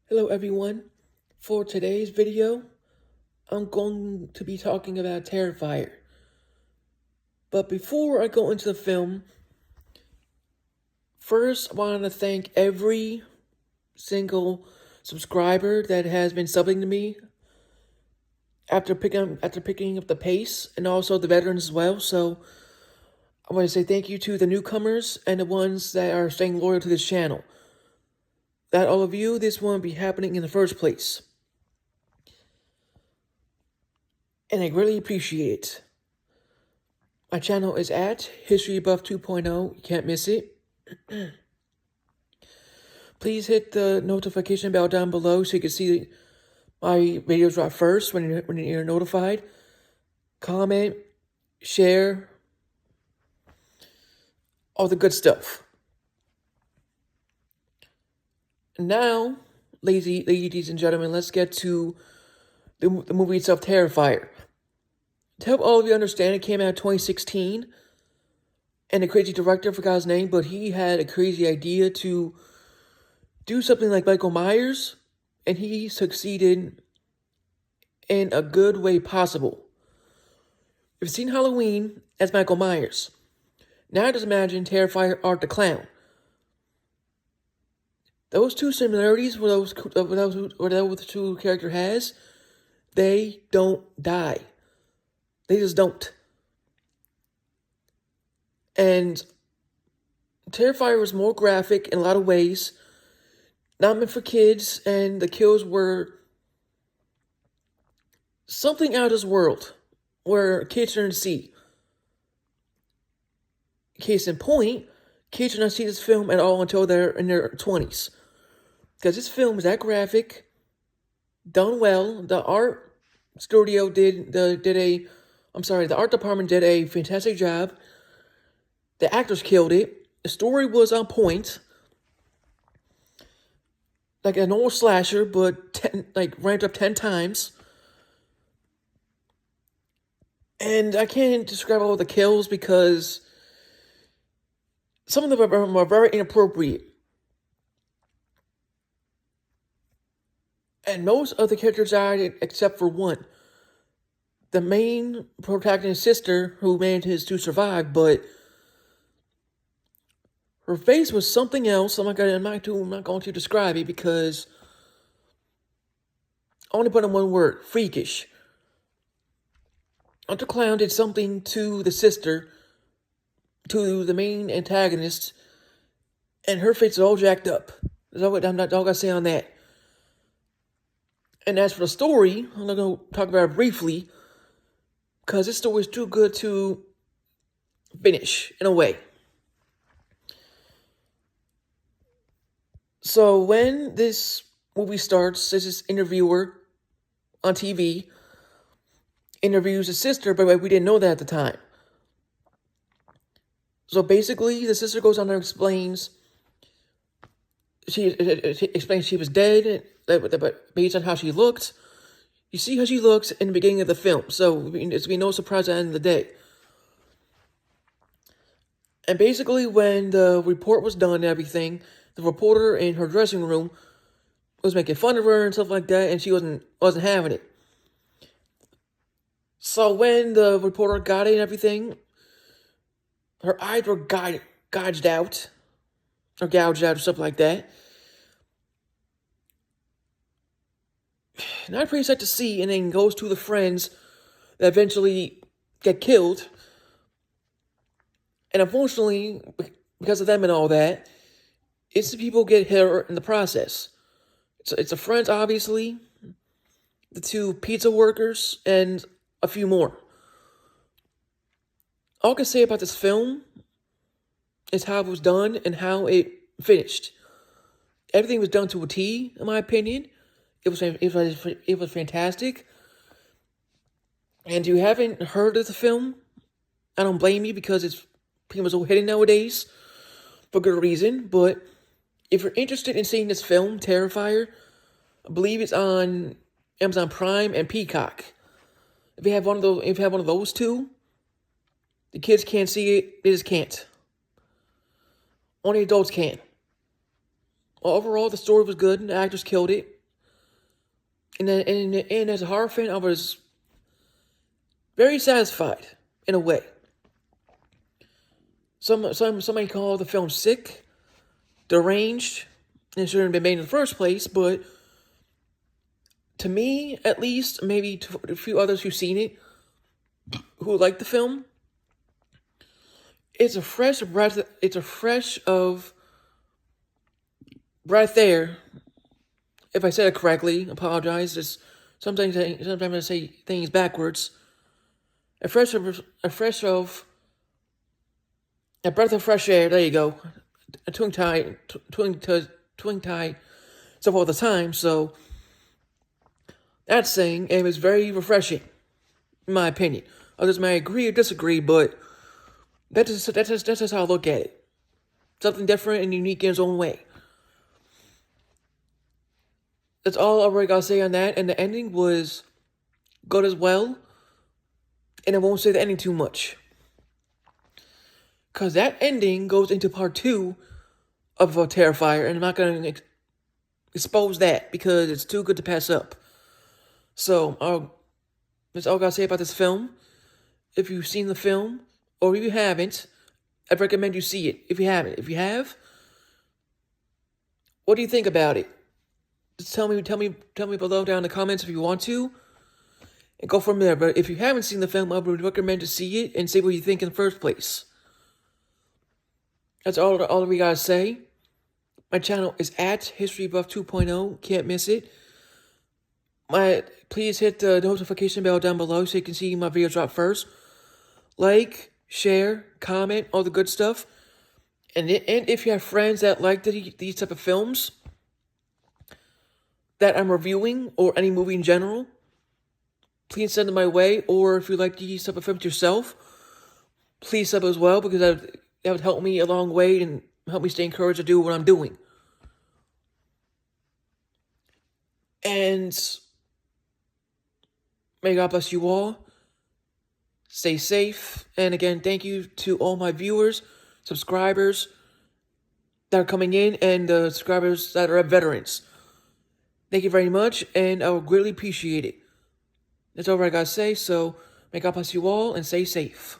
Hello everyone. For today's video, I'm going to be talking about Terrifier. But before I go into the film, first I want to thank every single subscriber that has been subbing to me after picking up the pace, and also the veterans as well. So I want to say thank you to the newcomers and the ones that are staying loyal to this channel. Without all of you, this wouldn't be happening in the first place. And I really appreciate it. My channel is at History Buff 2.0. You can't miss it. Please hit the notification bell down below so you can see my videos drop first when you're notified. Comment, share, all the good stuff. Now, ladies and gentlemen, let's get to the movie itself, Terrifier. To help all of you understand, it came out in 2016, and the crazy director, I forgot his name, but he had a crazy idea to do something like Michael Myers, and he succeeded in a good way possible. You've seen Halloween as Michael Myers. Now just imagine Terrifier Art the Clown. Those two similarities where those two character has, they don't die. They just don't. And Terrifier was more graphic in a lot of ways. Not meant for kids, and the kills were something out of this world where kids shouldn't see. Case in point, kids should not see this film at all until they're in their 20s. Because this film is that graphic, done well. The art studio the art department did a fantastic job. The actors killed it. The story was on point. Like a normal slasher, but ramped up 10 times. And I can't describe all the kills because some of them are very inappropriate. And most of the characters died except for one. The main protagonist's sister, who managed to survive, but her face was something else. I'm not going to describe it because I want to put in one word: freakish. Dr. Clown did something to the sister, to the main antagonist, and her face is all jacked up. I'm not all I gotta say on that. And as for the story, I'm gonna talk about it briefly because this story is too good to finish in a way. So when this movie starts, there's this interviewer on TV interviews his sister, but we didn't know that at the time. So basically, the sister goes on and explains she was dead, but based on how she looked, you see how she looks in the beginning of the film. So it's be no surprise at the end of the day. And basically, when the report was done and everything, the reporter in her dressing room was making fun of her and stuff like that, and she wasn't having it. So when the reporter got it and everything, her eyes were gouged out, or something like that. Not pretty sad to see, and then goes to the friends that eventually get killed. And unfortunately, because of them and all that, it's the people get hurt in the process. It's the friends, obviously, the two pizza workers, and a few more. All I can say about this film is how it was done and how it finished. Everything was done to a T, in my opinion. It was fantastic. And if you haven't heard of the film, I don't blame you because it's pretty much so hidden nowadays for good reason. But if you're interested in seeing this film, Terrifier, I believe it's on Amazon Prime and Peacock. If you have one of those two, the kids can't see it. They just can't. Only adults can. Overall, the story was good, and the actors killed it. And as a horror fan, I was very satisfied in a way. Somebody called the film sick, deranged, and it shouldn't have been made in the first place. But to me, at least, maybe to a few others who've seen it, who like the film, it's a fresh breath. It's a fresh of breath air. If I said it correctly, apologize. Sometimes I say things backwards. A breath of fresh air. There you go. A twing tie, stuff all the time. So that's saying it was very refreshing, in my opinion. Others may agree or disagree, but that's just how I look at it. Something different and unique in its own way. That's all I really gotta say on that. And the ending was good as well. And I won't say the ending too much, because that ending goes into part 2 of Terrifier, and I'm not going to expose that because it's too good to pass up. So, that's all I got to say about this film. If you've seen the film, or if you haven't, I'd recommend you see it. If you haven't. If you have, what do you think about it? Just tell me below down in the comments if you want to, and go from there. But if you haven't seen the film, I would recommend to see it and see what you think in the first place. That's all we gotta say. My channel is at History Buff 2.0. Can't miss it. Please hit the notification bell down below so you can see my videos drop first. Like, share, comment, all the good stuff. And if you have friends that like these type of films that I'm reviewing, or any movie in general, please send them my way. Or if you like these type of films yourself, please sub as well, because that would help me a long way and help me stay encouraged to do what I'm doing. And may God bless you all. Stay safe. And again, thank you to all my viewers, subscribers that are coming in, and the subscribers that are veterans. Thank you very much, and I would greatly appreciate it. That's all I gotta say, so may God bless you all, and stay safe.